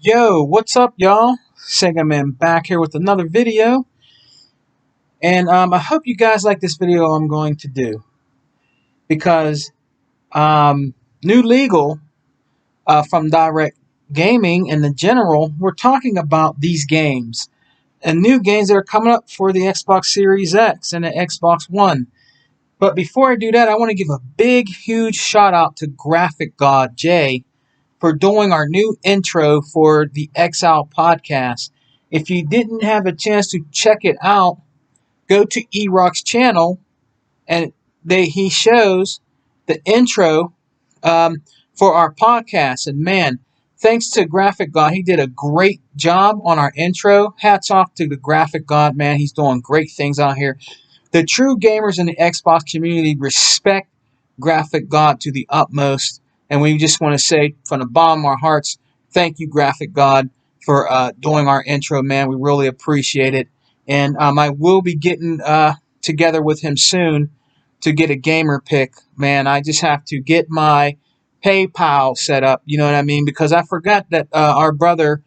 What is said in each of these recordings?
Yo, what's up, y'all? Sega Man back here with another video, and I hope you guys like this video I'm going to do because new legal from Direct Gaming and the General, we're talking about these games and new games that are coming up for the Xbox Series X and the Xbox One. But before I do that, I want to give a big, huge shout out to Graphic God Jay for doing our new intro for the Exile podcast. If you didn't have a chance to check it out, go to E-Rock's channel and he shows the intro for our podcast. And man, thanks to Graphic God, he did a great job on our intro. Hats off to the Graphic God, man. He's doing great things out here. The true gamers in the Xbox community respect Graphic God to the utmost. And we just want to say from the bottom of our hearts, thank you, Graphic God, for doing our intro, man. We really appreciate it. And I will be getting together with him soon to get a gamer pick. Man, I just have to get my PayPal set up, you know what I mean? Because I forgot that our brother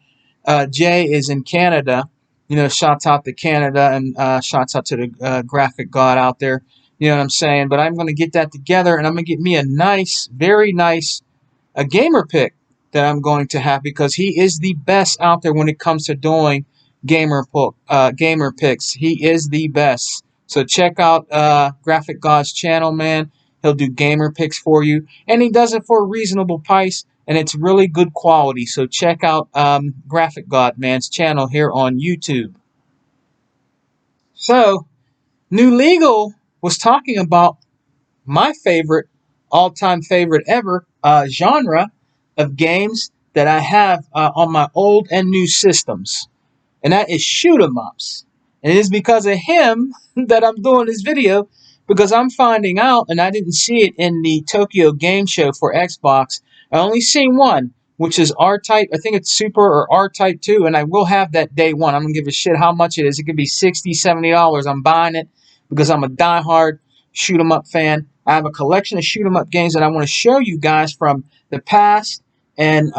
Jay is in Canada. You know, shouts out to Canada and shouts out to the Graphic God out there. You know what I'm saying? But I'm going to get that together, and I'm going to get me a nice, very nice a gamer pick that I'm going to have because he is the best out there when it comes to doing gamer picks. He is the best. So check out Graphic God's channel, man. He'll do gamer picks for you, and he does it for a reasonable price, and it's really good quality. So check out Graphic God Man's channel here on YouTube. So, New Legal was talking about my favorite, all-time favorite ever genre of games that I have on my old and new systems, and that is shoot 'em ups. And it is because of him that I'm doing this video, because I'm finding out, and I didn't see it in the Tokyo Game Show for Xbox. I only seen one, which is R-Type. I think it's Super or R-Type 2, and I will have that day one. I'm going to give a shit how much it is. It could be $60, $70. I'm buying it because I'm a diehard shoot 'em up fan. I have a collection of shoot 'em up games that I want to show you guys from the past, and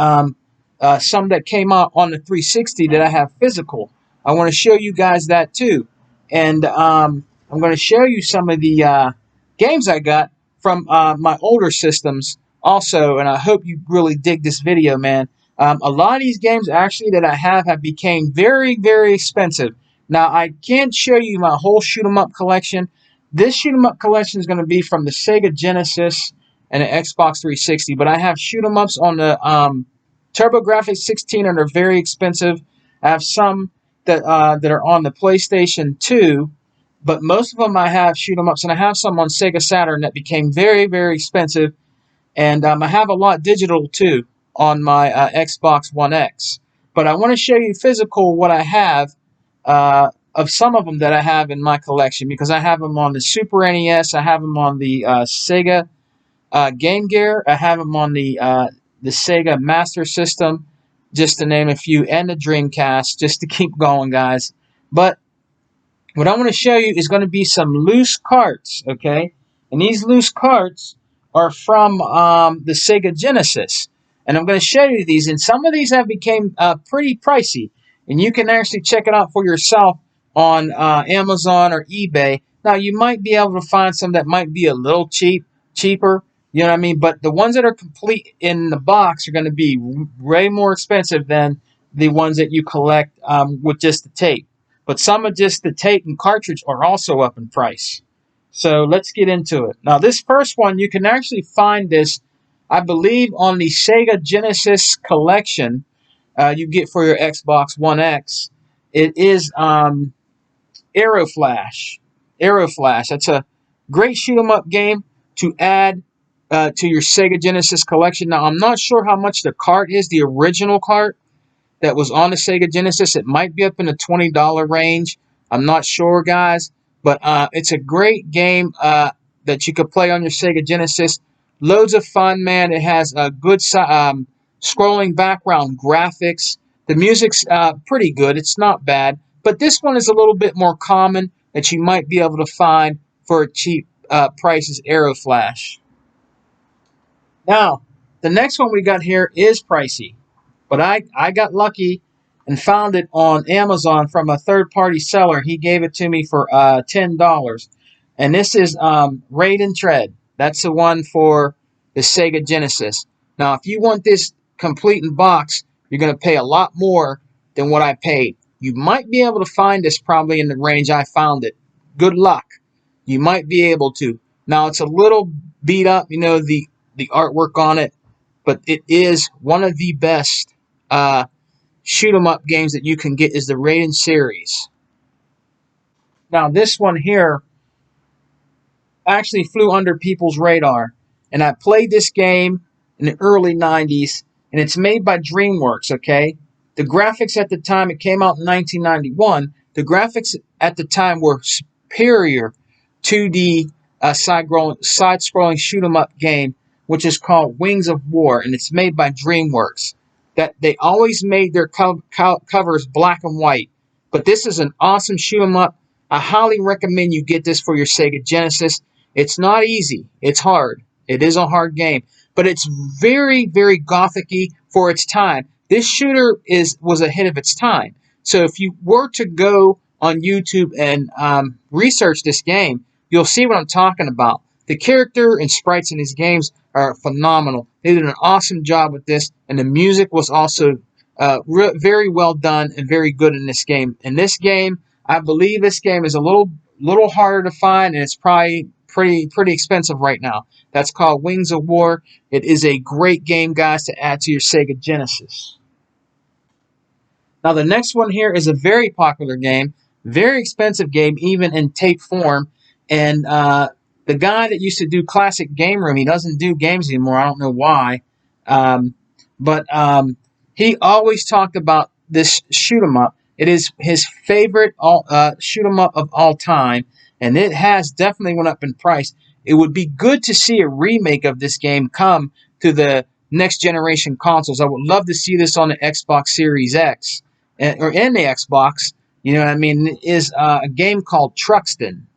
some that came out on the 360 that I have physical. I want to show you guys that too. And I'm going to show you some of the games I got from my older systems also, and I hope you really dig this video, man. A lot of these games actually that I have became very, very expensive. Now, I can't show you my whole shoot 'em up collection. This shoot 'em up collection is going to be from the Sega Genesis and the Xbox 360, but I have shoot 'em ups on the TurboGrafx 16, and they're very expensive. I have some that are on the PlayStation 2, but most of them I have shoot 'em ups, and I have some on Sega Saturn that became very, very expensive. And I have a lot digital too on my Xbox One X. But I want to show you physical what I have of some of them that I have in my collection, because I have them on the Super NES, I have them on the Sega Game Gear, I have them on the Sega Master System, just to name a few, and the Dreamcast, just to keep going, guys. But what I want to show you is going to be some loose carts, okay? And these loose carts are from the Sega Genesis. And I'm going to show you these, and some of these have become pretty pricey. And you can actually check it out for yourself on Amazon or eBay. Now, you might be able to find some that might be a little cheaper, you know what I mean? But the ones that are complete in the box are going to be way more expensive than the ones that you collect with just the tape. But some of just the tape and cartridge are also up in price. So let's get into it. Now, this first one, you can actually find this, I believe, on the Sega Genesis collection you get for your Xbox One X. It is Aeroflash. Aeroflash. That's a great shoot 'em up game to add to your Sega Genesis collection. Now, I'm not sure how much the cart is, the original cart that was on the Sega Genesis. It might be up in the $20 range. I'm not sure, guys. But it's a great game that you could play on your Sega Genesis. Loads of fun, man. It has a good scrolling background graphics. The music's pretty good. It's not bad. But this one is a little bit more common that you might be able to find for a cheap price is Aeroflash. Now, the next one we got here is pricey. But I got lucky and found it on Amazon from a third-party seller. He gave it to me for $10. And this is Raiden Tread. That's the one for the Sega Genesis. Now, if you want this complete in box, you're going to pay a lot more than what I paid. You might be able to find this probably in the range I found it. Good luck. You might be able to. Now, it's a little beat up, the artwork on it, but it is one of the best shoot 'em up games that you can get is the Raiden series. Now, this one here actually flew under people's radar, and I played this game in the early 90s, and it's made by DreamWorks, okay? The graphics at the time, it came out in 1991, the graphics at the time were superior to the side-scrolling shoot 'em up game, which is called Wings of War, and it's made by DreamWorks. That they always made their covers black and white, but this is an awesome shoot 'em up. I highly recommend you get this for your Sega Genesis. It's not easy. It's hard. It is a hard game, but it's very, very gothic-y for its time. This shooter was ahead of its time. So if you were to go on YouTube and research this game, you'll see what I'm talking about. The character and sprites in these games are phenomenal. They did an awesome job with this, and the music was also very well done and very good in this game. In this game, I believe this game is a little harder to find, and it's probably pretty expensive right now. That's called Wings of War. It is a great game, guys, to add to your Sega Genesis. Now, the next one here is a very popular game, very expensive game, even in tape form, and the guy that used to do Classic Game Room, he doesn't do games anymore. I don't know why. But he always talked about this shoot 'em up. It is his favorite shoot 'em up of all time, and it has definitely went up in price. It would be good to see a remake of this game come to the next generation consoles. I would love to see this on the Xbox Series X or in the Xbox. You know what I mean? It is a game called Truckston.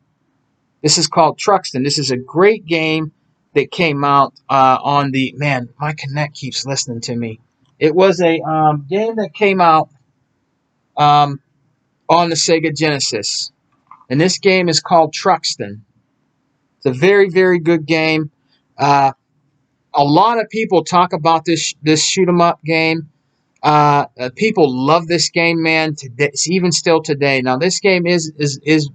This is called Truckston. This is a great game that came out on the... Man, my Connect keeps listening to me. It was a game that came out on the Sega Genesis. And this game is called Truckston. It's a very, very good game. A lot of people talk about this shoot 'em up game. People love this game, man. Even still today. Now, this game is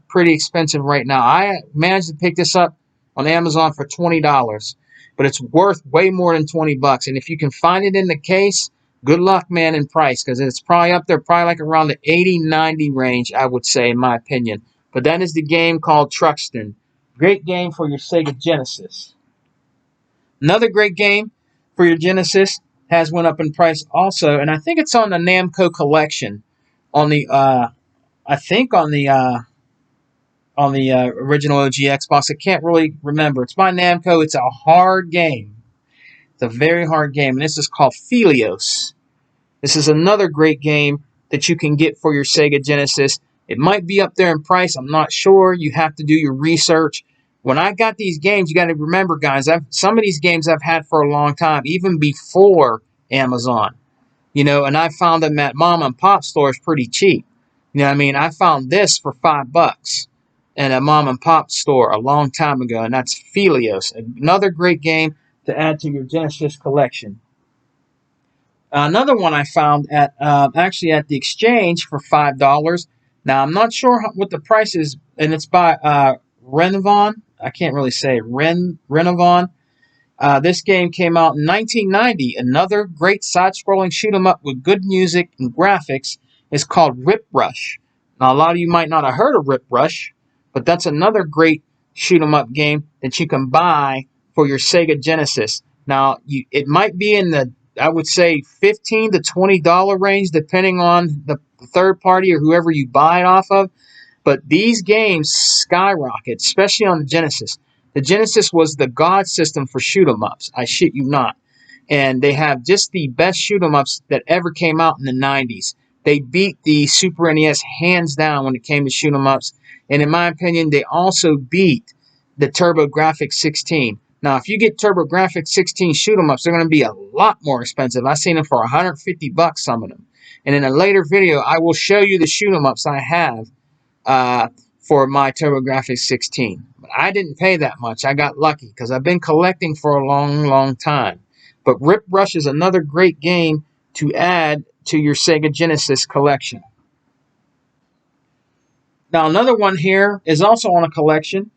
pretty expensive right now. I managed to pick this up on Amazon for $20, but it's worth way more than $20. And if you can find it in the case, good luck, man, in price, because it's probably up there, probably like around the 80, 90 range, I would say, in my opinion. But that is the game called Truckston. Great game for your Sega Genesis. Another great game for your Genesis has went up in price also, and I think it's on the Namco collection, on the original OG Xbox. I can't really remember. It's by Namco. It's a hard game. It's a very hard game, and this is called Felios. This is another great game that you can get for your Sega Genesis. It might be up there in price. I'm not sure. You have to do your research. When I got these games, you got to remember, guys, some of these games I've had for a long time, even before Amazon. And I found them at mom and pop stores pretty cheap. You know what I mean? I found this for $5 in a mom and pop store a long time ago, and that's Felios. Another great game to add to your Genesis collection. Another one I found at actually at the exchange for $5. Now, I'm not sure what the price is, and it's by Renovon. I can't really say Renovon. This game came out in 1990. Another great side-scrolling shoot-'em-up with good music and graphics is called Rip Rush. Now, a lot of you might not have heard of Rip Rush, but that's another great shoot-'em-up game that you can buy for your Sega Genesis. Now, it might be in the, I would say, $15 to $20 range, depending on the third party or whoever you buy it off of. But these games skyrocket, especially on the Genesis. The Genesis was the god system for shoot-'em-ups. I shit you not. And they have just the best shoot-'em-ups that ever came out in the 90s. They beat the Super NES hands down when it came to shoot-'em-ups. And in my opinion, they also beat the TurboGrafx 16. Now, if you get TurboGrafx 16 shoot 'em ups, they're going to be a lot more expensive. I've seen them for $150, some of them. And in a later video, I will show you the shoot 'em ups I have for my TurboGrafx 16. But I didn't pay that much. I got lucky because I've been collecting for a long, long time. But Rip Rush is another great game to add to your Sega Genesis collection. Now, another one here is also on a collection.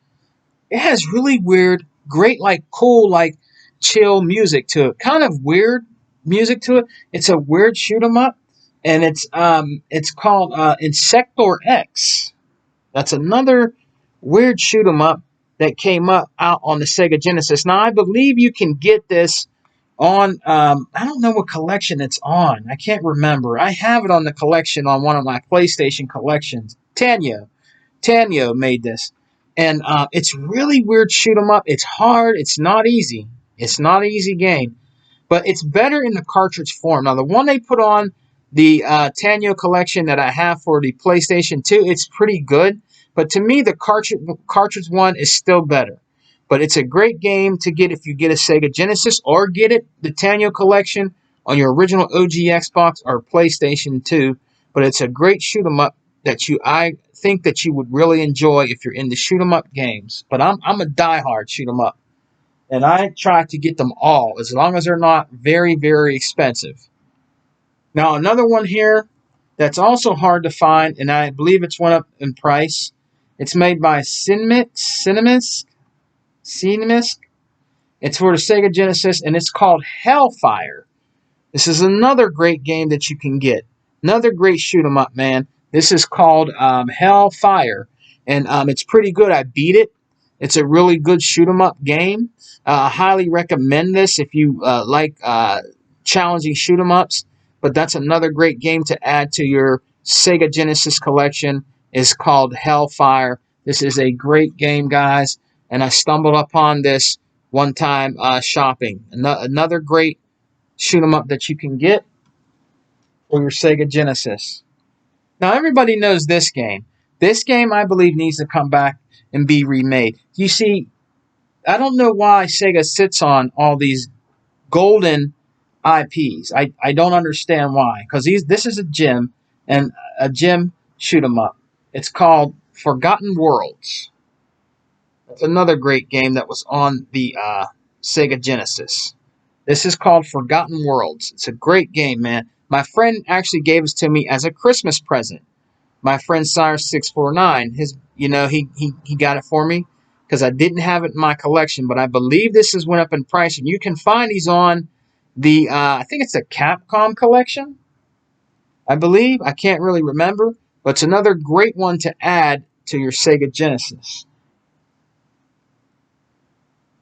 It has really weird, great, cool, chill music to it. Kind of weird music to it. It's a weird shoot 'em up, and it's called Insector X. That's another weird shoot 'em up that came out on the Sega Genesis. Now, I believe you can get this on, I don't know what collection it's on. I can't remember. I have it on the collection on one of my PlayStation collections. Tanyo made this. And it's really weird shoot 'em up. It's hard. It's not easy. It's not an easy game. But it's better in the cartridge form. Now, the one they put on the Tanyo collection that I have for the PlayStation 2, it's pretty good. But to me, the cartridge one is still better. But it's a great game to get if you get a Sega Genesis or get it, the Tanyo collection, on your original OG Xbox or PlayStation 2. But it's a great shoot 'em up that I think that you would really enjoy if you're into shoot 'em up games. But I'm a diehard shoot 'em up, and I try to get them all as long as they're not very, very expensive. Now, another one here that's also hard to find, and I believe it's went up in price. It's made by Cinemisk. It's for the Sega Genesis, and it's called Hellfire. This is another great game that you can get. Another great shoot 'em up, man. This is called Hellfire, and it's pretty good. I beat it. It's a really good shoot 'em up game. I highly recommend this if you like challenging shoot 'em ups. But that's another great game to add to your Sega Genesis collection. It's called Hellfire. This is a great game, guys, and I stumbled upon this one time shopping. Another great shoot 'em up that you can get for your Sega Genesis. Now, everybody knows this game. This game, I believe, needs to come back and be remade. You see, I don't know why Sega sits on all these golden IPs. I don't understand why. Because this is a gem shoot 'em up. It's called Forgotten Worlds. That's another great game that was on the Sega Genesis. This is called Forgotten Worlds. It's a great game, man. My friend actually gave this to me as a Christmas present. My friend Sire649, he got it for me because I didn't have it in my collection, but I believe this has went up in price, and you can find these on the I think it's a Capcom collection. I believe. I can't really remember, but it's another great one to add to your Sega Genesis.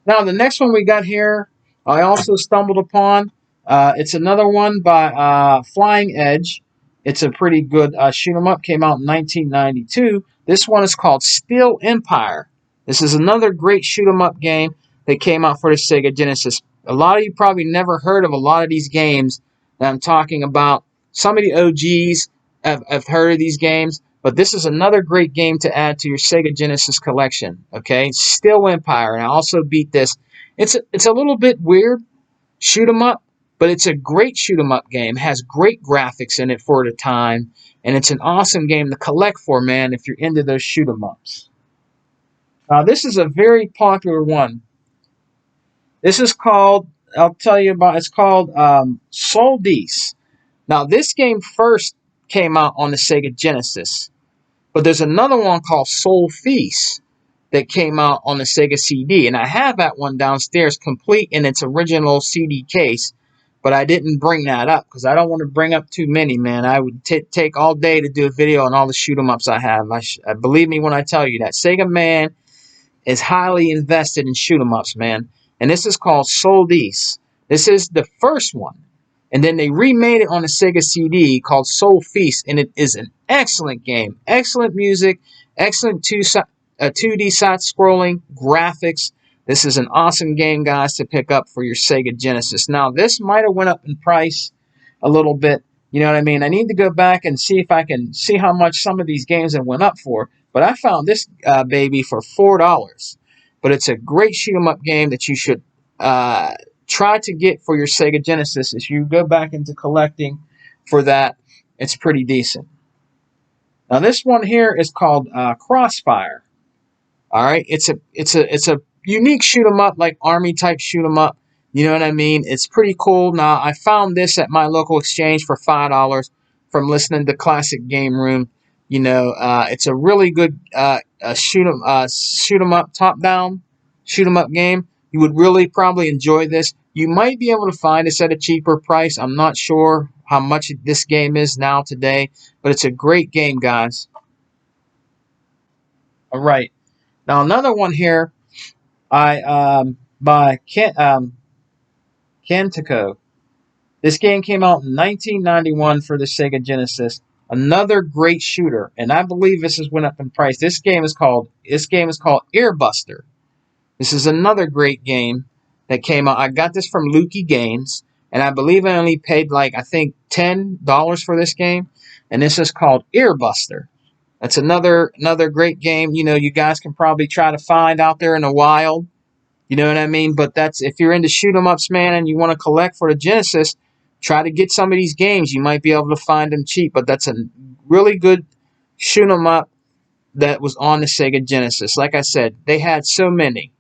Now, the next one we got here, I also stumbled upon. It's another one by Flying Edge. It's a pretty good shoot 'em up. Came out in 1992. This one is called Steel Empire. This is another great shoot 'em up game that came out for the Sega Genesis. A lot of you probably never heard of a lot of these games that I'm talking about. Some of the OGs have heard of these games, but this is another great game to add to your Sega Genesis collection. Okay, Steel Empire, and I also beat this. It's a little bit weird shoot 'em up, but it's a great shoot 'em up game. It has great graphics in it for the time, and it's an awesome game to collect for, man, if you're into those shoot 'em ups. This is a very popular one. This is called, I'll tell you about, it's called Soldice. Now, this game first came out on the Sega Genesis, but there's another one called Soul Feast that came out on the Sega CD, and I have that one downstairs complete in its original CD case, but I didn't bring that up because I don't want to bring up too many, man. I would take all day to do a video on all the shoot 'em ups I have. Believe me when I tell you that. Sega man is highly invested in shoot 'em ups, man. And this is called Soldice. This is the first one. And then they remade it on the Sega CD called Soul Feast, and it is an excellent game. Excellent music, excellent 2D side-scrolling graphics. This is an awesome game, guys, to pick up for your Sega Genesis. Now, this might have went up in price a little bit. You know what I mean? I need to go back and see if I can see how much some of these games have went up for. But I found this baby for $4. but it's a great shoot 'em up game that you should try to get for your Sega Genesis. If you go back into collecting for that, it's pretty decent. Now this one here is called Crossfire. All right, it's a unique shoot 'em up, like army type shoot 'em up. You know what I mean? It's pretty cool. Now I found this at my local exchange for $5 from listening to Classic Game Room. You know, it's a really good shoot 'em up, top down shoot 'em up game. You would really probably enjoy this. You might be able to find this at a cheaper price. I'm not sure how much this game is now today, but it's a great game, guys. All right. Now another one here, by Cantico. This game came out in 1991 for the Sega Genesis. Another great shooter, and I believe this has went up in price. This game is called Earbuster. This is another great game that came out. I got this from Lukey Games, and I believe I only paid like, I think, $10 for this game, and this is called Earbuster. That's another great game. You know, you guys can probably try to find out there in the wild. You know what I mean? But that's, if you're into shoot 'em ups, man, and you want to collect for the Genesis, try to get some of these games. You might be able to find them cheap, but that's a really good shoot 'em up that was on the Sega Genesis. Like I said, they had so many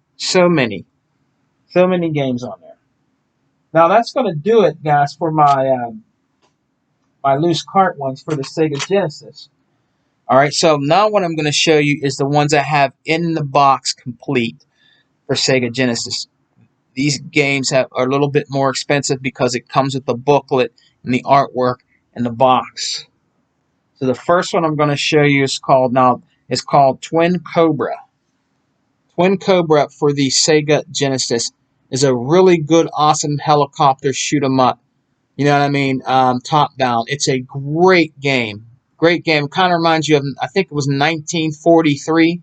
games on there. Now that's going to do it, guys, for my my loose cart ones for the Sega Genesis. All right, so now what I'm going to show you is the ones I have in the box complete for Sega Genesis. These games are a little bit more expensive because it comes with the booklet and the artwork and the box. So the first one I'm going to show you is called Twin Cobra. Twin Cobra for the Sega Genesis is a really good, awesome helicopter shoot 'em up. You know what I mean? Top down. It's a great game. Great game. Kind of reminds you of, I think it was 1943.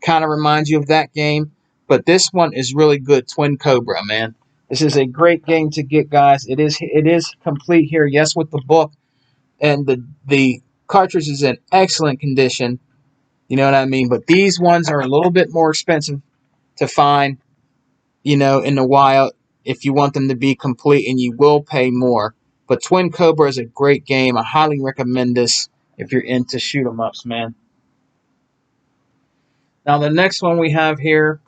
Kind of reminds you of that game. But this one is really good. Twin Cobra, man. This is a great game to get, guys. It is complete here. Yes, with the book. And the cartridge is in excellent condition. You know what I mean? But these ones are a little bit more expensive to find, you know, in the wild if you want them to be complete, and you will pay more. But Twin Cobra is a great game. I highly recommend this if you're into shoot 'em ups, man. Now the next one we have here.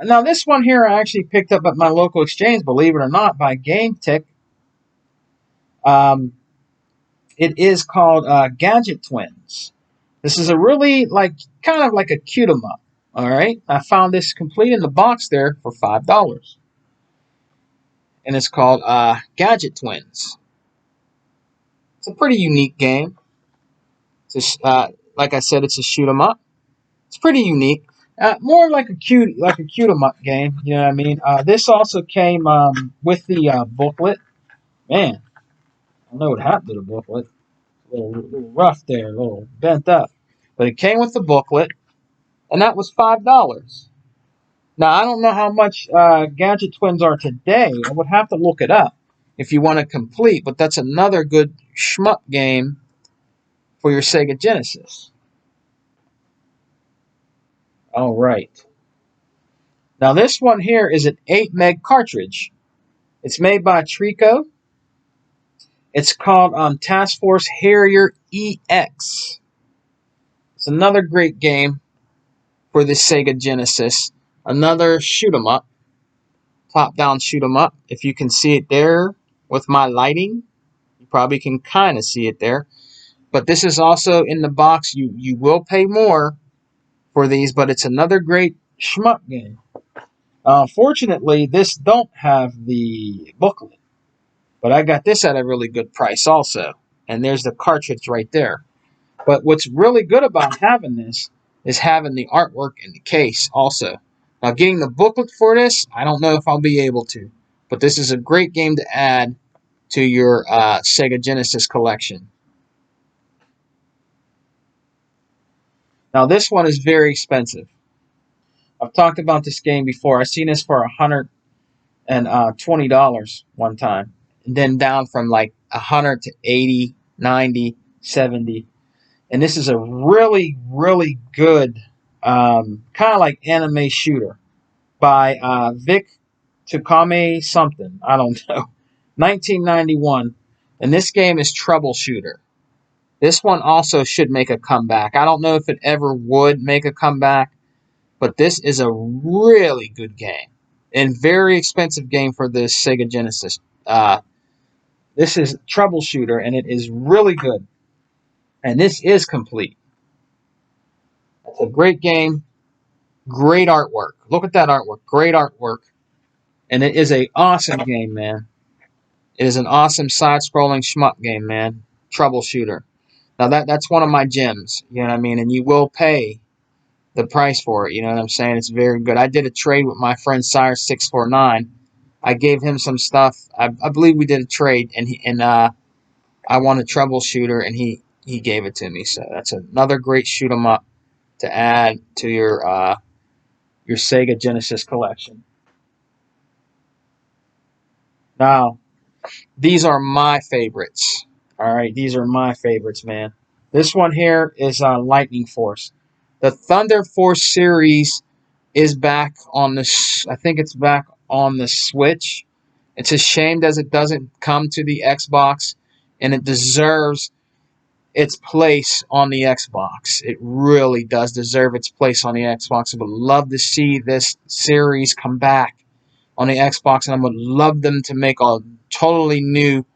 Now this one here I actually picked up at my local exchange, believe it or not, by Game Tech. It is called Gadget Twins. This is a really kind of like a cute 'em up. All right, I found this complete in the box there for $5, and it's called Gadget Twins. It's a pretty unique game. It's like I said, it's a shoot 'em up. It's pretty unique. More like a cute 'em up game. You know what I mean? This also came with the booklet. Man, I don't know what happened to the booklet. A little rough there, a little bent up. But it came with the booklet, and that was $5. Now, I don't know how much Gadget Twins are today. I would have to look it up if you want to complete, but that's another good shmup game for your Sega Genesis. All right. Now, this one here is an 8 meg cartridge. It's made by Trico. It's called Task Force Harrier EX. It's another great game for the Sega Genesis. Another shoot 'em up, top-down shoot 'em up. If you can see it there with my lighting, you probably can kind of see it there. But this is also in the box. You will pay more for these, but it's another great shmup game. Fortunately, this don't have the booklet, but I got this at a really good price also. And there's the cartridge right there. But what's really good about having this is having the artwork in the case also. Now, getting the booklet for this, I don't know if I'll be able to. But this is a great game to add to your Sega Genesis collection. Now, this one is very expensive. I've talked about this game before. I've seen this for $120 one time. And then down from like 100 to 80, 90, 70. And this is a really, really good kind of like anime shooter. by Vic Takame something. I don't know. 1991. And this game is Troubleshooter. This one also should make a comeback. I don't know if it ever would make a comeback, but this is a really good game and very expensive game for the Sega Genesis. This is Troubleshooter, and it is really good. And this is complete. It's a great game, great artwork. Look at that artwork, great artwork. And it is an awesome game, man. It is an awesome side-scrolling shmup game, man. Troubleshooter. Now that's one of my gems, you know what I mean? And you will pay the price for it, you know what I'm saying? It's very good. I did a trade with my friend Sire649. I gave him some stuff. I believe we did a trade, and I won a Troubleshooter, and he gave it to me. So that's another great shoot 'em up to add to your Sega Genesis collection. Now, these are my favorites. All right, these are my favorites, man. This one here is Lightning Force. The Thunder Force series is back on the. I think it's back on the Switch. It's a shame that it doesn't come to the Xbox, and it deserves its place on the Xbox. It really does deserve its place on the Xbox. I would love to see this series come back on the Xbox, and I would love them to make a totally new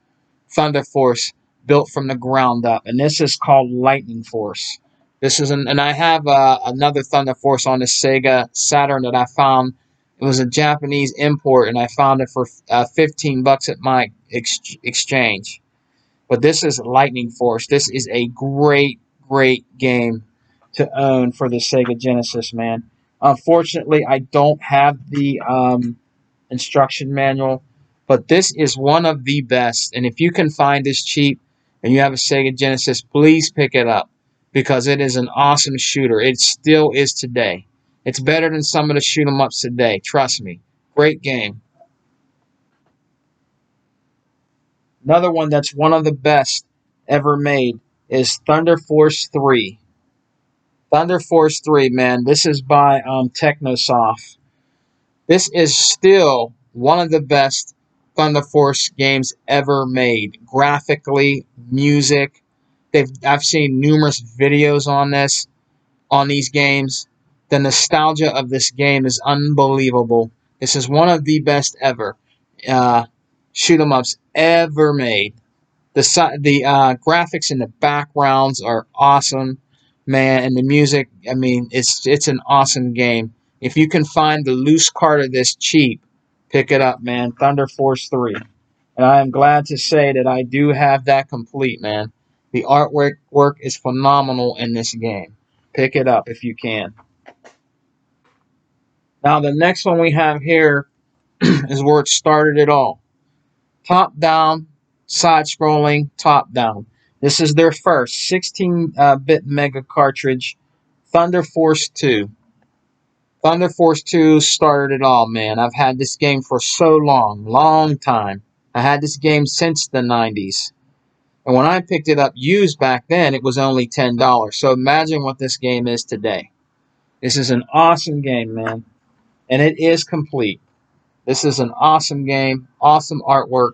Thunder Force built from the ground up. And this is called Lightning Force. This is and I have another Thunder Force on the Sega Saturn that I found. It was a Japanese import, and I found it for $15 at my exchange. But this is Lightning Force. This is a great, great game to own for the Sega Genesis, man. Unfortunately, I don't have the instruction manual, but this is one of the best. And if you can find this cheap and you have a Sega Genesis, please pick it up because it is an awesome shooter. It still is today. It's better than some of the shoot 'em ups today. Trust me. Great game. Another one that's one of the best ever made is Thunder Force 3. Thunder Force 3, man. This is by Technosoft. This is still one of the best Thunder Force games ever made. Graphically, music. I've seen numerous videos on these games. The nostalgia of this game is unbelievable. This is one of the best ever shoot 'em ups ever made. The graphics and the backgrounds are awesome, man, and the music. I mean, it's an awesome game. If you can find the loose card of this cheap, pick it up, man. Thunder Force 3. And I am glad to say that I do have that complete, man. The artwork is phenomenal in this game. Pick it up if you can. Now, the next one we have here is where it started it all. Top-down, side-scrolling, top-down. This is their first 16-bit Mega cartridge, Thunder Force 2. Thunder Force 2 started it all, man. I've had this game for so long time. I had this game since the 90s. And when I picked it up used back then, it was only $10. So imagine what this game is today. This is an awesome game, man. And it is complete. This is an awesome game, awesome artwork.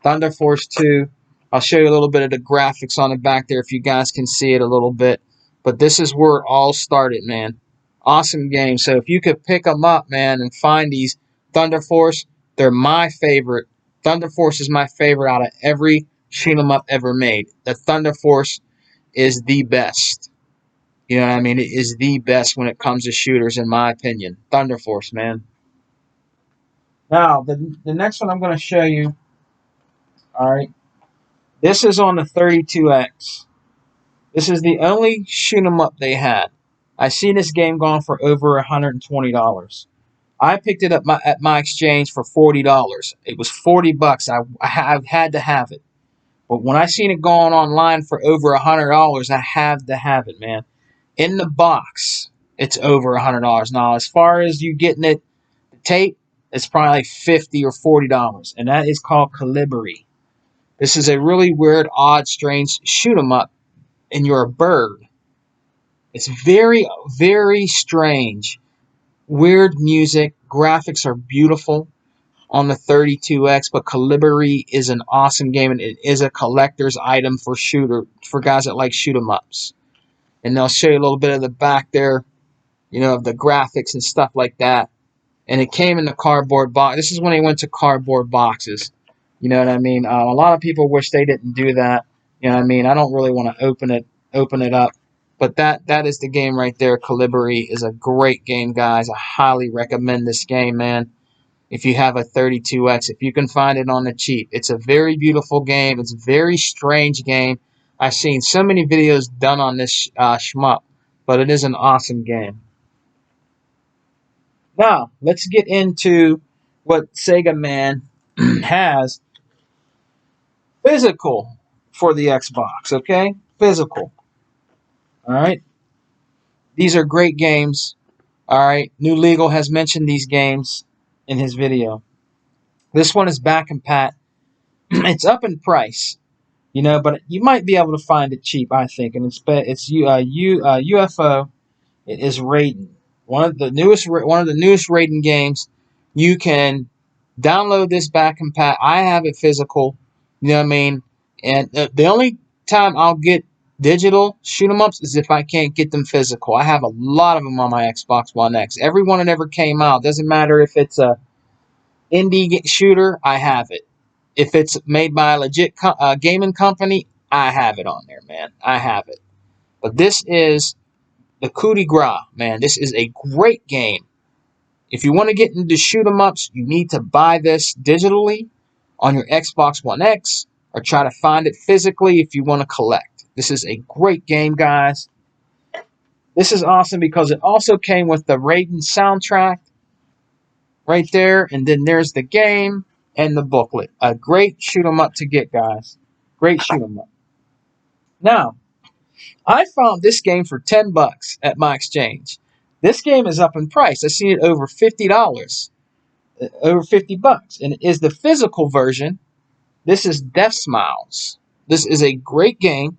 Thunder Force 2. I'll show you a little bit of the graphics on the back there if you guys can see it a little bit. But this is where it all started, man. Awesome game. So if you could pick them up, man, and find these Thunder Force, they're my favorite. Thunder Force is my favorite out of every shoot 'em up ever made. The Thunder Force is the best. You know what I mean? It is the best when it comes to shooters, in my opinion. Thunder Force, man. Now, the next one I'm going to show you, all right, this is on the 32X. This is the only shoot 'em up they had. I seen this game gone for over $120. I picked it up at my exchange for $40. It was $40. I had to have it. But when I seen it going online for over $100, I had to have it, man. In the box, it's over $100. Now, as far as you getting it, the tape, it's probably like $50 or $40. And that is called Calibri. This is a really weird, odd, strange shoot 'em up, and you're a bird. It's very, very strange. weird music. Graphics are beautiful on the 32X, but Calibri is an awesome game, and it is a collector's item for guys that like shoot 'em ups. And they'll show you a little bit of the back there, of the graphics and stuff like that. And it came in the cardboard box. This is when they went to cardboard boxes. You know what I mean? A lot of people wish they didn't do that. You know what I mean? I don't really want to open it up. But that is the game right there. Calibri is a great game, guys. I highly recommend this game, man. If you have a 32X, if you can find it on the cheap. It's a very beautiful game. It's a very strange game. I've seen so many videos done on this shmup, but it is an awesome game. Now, let's get into what Sega Man has physical for the Xbox, okay? Physical. All right? These are great games. All right? New Legal has mentioned these games in his video. This one is back and pat. It's up in price, but you might be able to find it cheap, I think. And it's UFO. It is Raiden. One of the newest Raiden games. You can download this back and pat. I have it physical. You know what I mean? And the only time I'll get digital shoot 'em ups is if I can't get them physical. I have a lot of them on my Xbox One X. Every one that ever came out. Doesn't matter if it's a indie shooter, I have it. If it's made by a legit gaming company, I have it on there, man. I have it. But this is the coup de grace, man. This is a great game. If you want to get into shoot 'em ups, you need to buy this digitally on your Xbox One X or try to find it physically if you want to collect. This is a great game, guys. This is awesome because it also came with the Raiden soundtrack right there, and then there's the game and the booklet. A great shoot 'em up to get, guys. Great shoot 'em up. Now, I found this game for $10 at my exchange. This game is up in price. I've seen it over $50, over $50, and it is the physical version. This is Death Smiles. This is a great game.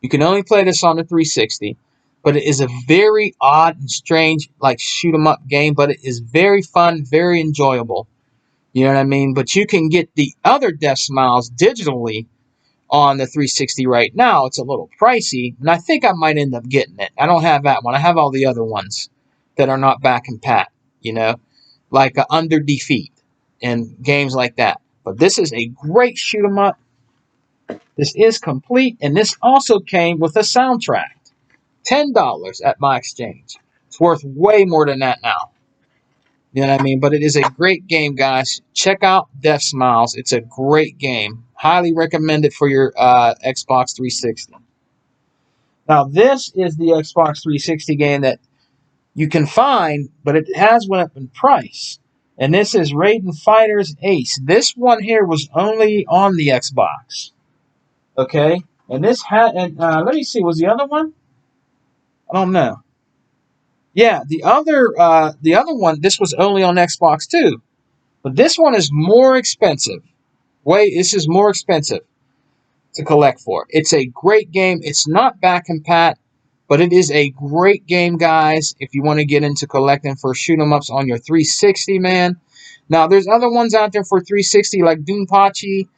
You can only play this on the 360, but it is a very odd and strange, shoot 'em up game. But it is very fun, very enjoyable. You know what I mean? But you can get the other Death Smiles digitally on the 360 right now. It's a little pricey, and I think I might end up getting it. I don't have that one. I have all the other ones that are not back and pat, like Under Defeat and games like that. But this is a great shoot 'em up. This is complete, and this also came with a soundtrack. $10 at my exchange. It's worth way more than that now. You know what I mean? But it is a great game, guys. Check out Death Smiles. It's a great game. Highly recommend it for your Xbox 360. Now, this is the Xbox 360 game that you can find, but it has went up in price. And this is Raiden Fighters Ace. This one here was only on the Xbox. Okay? And this had, let me see, was the other one? I don't know. Yeah, the other one, this was only on Xbox too. But this one is more expensive. This is more expensive to collect for. It's a great game. It's not back and pat, but it is a great game, guys, if you want to get into collecting for shoot 'em ups on your 360, man. Now, there's other ones out there for 360, like Dunpachi,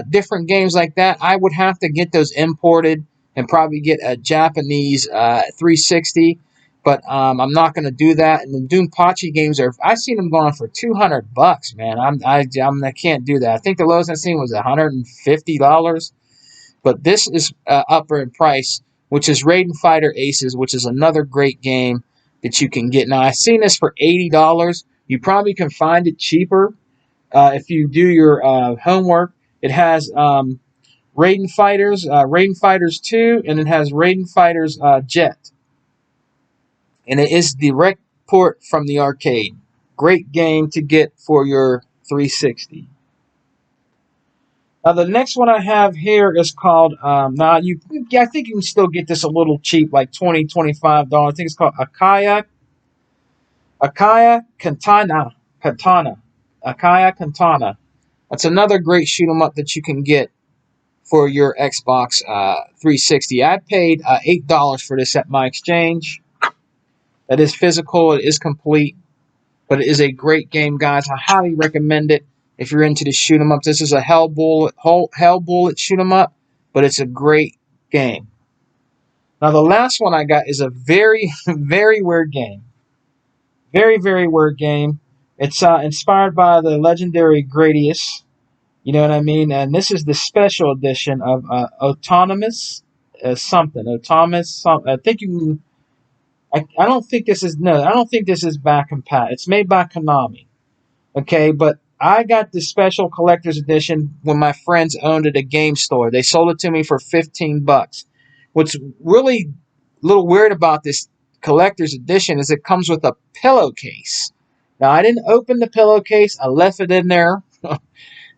different games like that. I would have to get those imported and probably get a Japanese 360. But I'm not going to do that. And the Dunpachi games I've seen them going for $200, man. I can't do that. I think the lowest I've seen was $150. But this is upper in price, which is Raiden Fighter Aces, which is another great game that you can get. Now, I've seen this for $80. You probably can find it cheaper if you do your homework. It has Raiden Fighters 2, and it has Raiden Fighters Jet. And it is direct port from the arcade. Great game to get for your 360. Now, the next one I have here is called, I think you can still get this a little cheap, like $20, $25. I think it's called Akaya Katana. Akaya Katana. That's another great shoot 'em up that you can get for your Xbox 360. I paid $8 for this at my exchange. That is physical. It is complete. But it is a great game, guys. I highly recommend it if you're into the shoot 'em up. This is a Hell Bullet shoot 'em up, but it's a great game. Now the last one I got is a very very weird game. Very very weird game. It's inspired by the legendary Gradius. You know what I mean? And this is the special edition of Autonomous something. Autonomous something. I think you can. I don't think this is no. I don't think this is back compat. It's made by Konami. Okay, but I got the special collector's edition when my friends owned it at a game store. They sold it to me for $15. What's really a little weird about this collector's edition is it comes with a pillowcase. Now, I didn't open the pillowcase. I left it in there.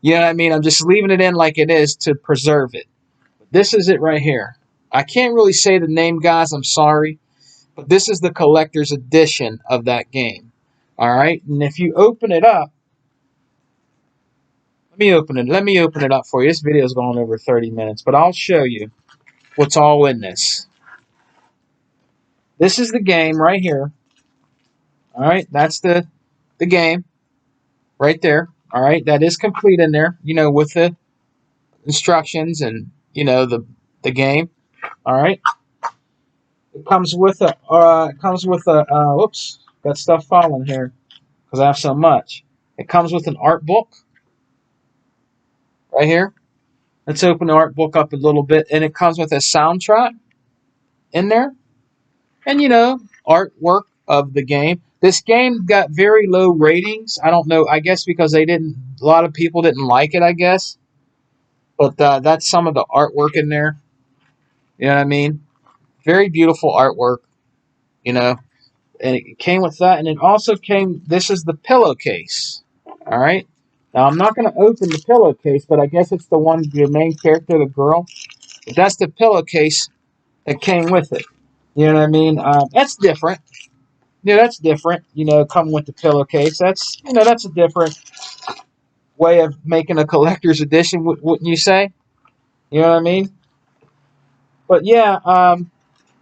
You know what I mean? I'm just leaving it in like it is to preserve it. This is it right here. I can't really say the name, guys. I'm sorry. But this is the collector's edition of that game. All right? And if you open it up, let me open it up for you. This video is going over 30 minutes, but I'll show you what's all in this. This is the game right here. All right? That's the game right there. All right? That is complete in there, you know, with the instructions and, you know, the game. All right? It comes with a whoops, got stuff falling here because I have so much. It comes with an art book right here. Let's open the art book up a little bit, and it comes with a soundtrack in there, and you know, artwork of the game. This game got very low ratings. I don't know. I guess because a lot of people didn't like it. I guess, but that's some of the artwork in there. You know what I mean? Very beautiful artwork. You know. And it came with that, and it also came, this is the pillowcase. All right? Now, I'm not going to open the pillowcase, but I guess it's the one, the main character, the girl. But that's the pillowcase that came with it. You know what I mean? That's different. Yeah, that's different, you know, coming with the pillowcase. That's, you know, that's a different way of making a collector's edition, wouldn't you say? You know what I mean? But, yeah,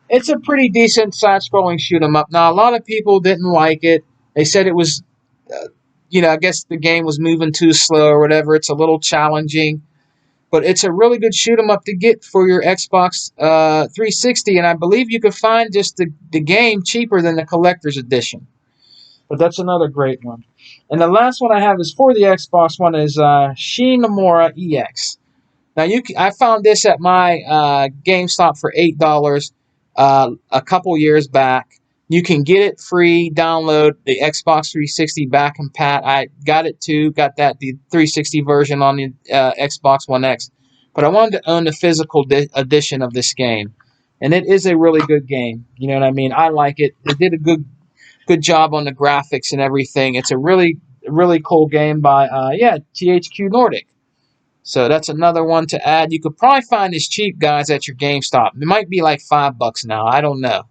it's a pretty decent side-scrolling shoot-'em up. Now, a lot of people didn't like it. They said it was, you know, I guess the game was moving too slow or whatever. It's a little challenging. But it's a really good shoot-'em up to get for your Xbox 360. And I believe you can find just the game cheaper than the collector's edition. But that's another great one. And the last one I have is for the Xbox One is Shin Nomura EX. Now, I found this at my GameStop for $8 a couple years back. You can get it free, download the Xbox 360 back and pat. I got it too, got the 360 version on the Xbox One X. But I wanted to own the physical edition of this game. And it is a really good game. You know what I mean? I like it. They did a good job on the graphics and everything. It's a really cool game by, THQ Nordic. So that's another one to add. You could probably find this cheap, guys, at your GameStop. It might be like $5 now. I don't know.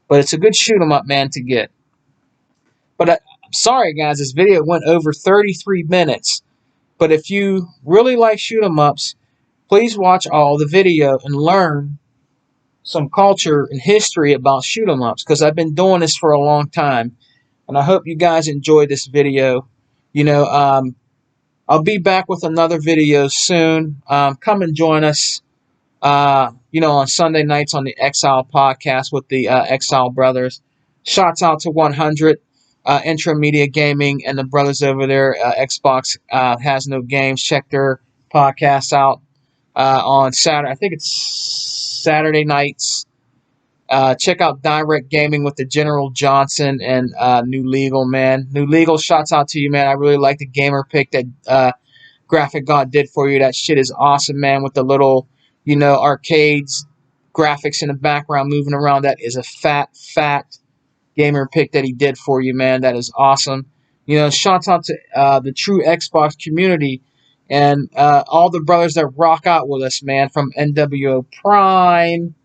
But it's a good shoot 'em up, man, to get. But I'm sorry, guys. This video went over 33 minutes. But if you really like shoot 'em ups, please watch all the video and learn some culture and history about shoot 'em ups. Because I've been doing this for a long time. And I hope you guys enjoyed this video. You know, I'll be back with another video soon. Come and join us, you know, on Sunday nights on the Exile podcast with the Exile brothers. Shouts out to 100, Intramedia Gaming, and the brothers over there, Xbox Has No Games. Check their podcast out on Saturday. I think it's Saturday nights. Check out Direct Gaming with the General Johnson and New Legal, man. New Legal, shouts out to you, man. I really like the gamer pick that Graphic God did for you. That shit is awesome, man, with the little, you know, arcades, graphics in the background moving around. That is a fat gamer pick that he did for you, man. That is awesome. You know, shouts out to the true Xbox community and all the brothers that rock out with us, man, from NWO Prime,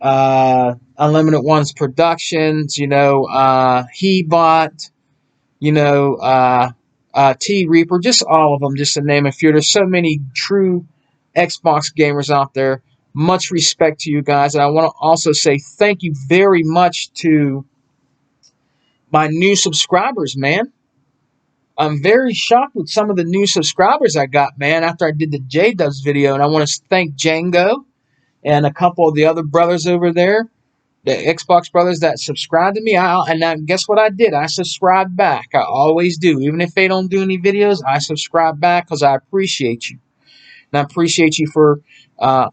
Unlimited Ones Productions, you know, Hebot, you know, T Reaper, just all of them, just to name a few. There's so many true Xbox gamers out there. Much respect to you guys. And I want to also say thank you very much to my new subscribers, man. I'm very shocked with some of the new subscribers I got, man, after I did the J-Dubs video. And I want to thank Django and a couple of the other brothers over there, the Xbox brothers that subscribed to me. And guess what I did? I subscribed back. I always do. Even if they don't do any videos, I subscribe back because I appreciate you. And I appreciate you for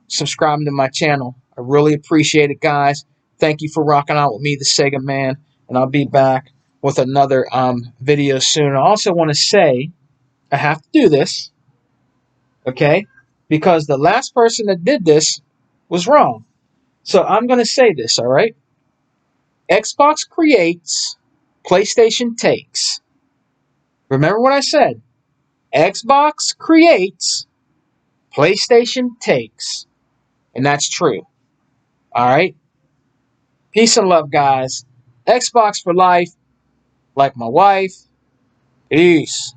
subscribing to my channel. I really appreciate it, guys. Thank you for rocking out with me, the Sega Man. And I'll be back with another video soon. I also want to say, I have to do this, okay? Because the last person that did this was wrong. So I'm going to say this, all right? Xbox creates, PlayStation takes. Remember what I said. Xbox creates, PlayStation takes. And that's true. All right? Peace and love, guys. Xbox for life, like my wife. Peace.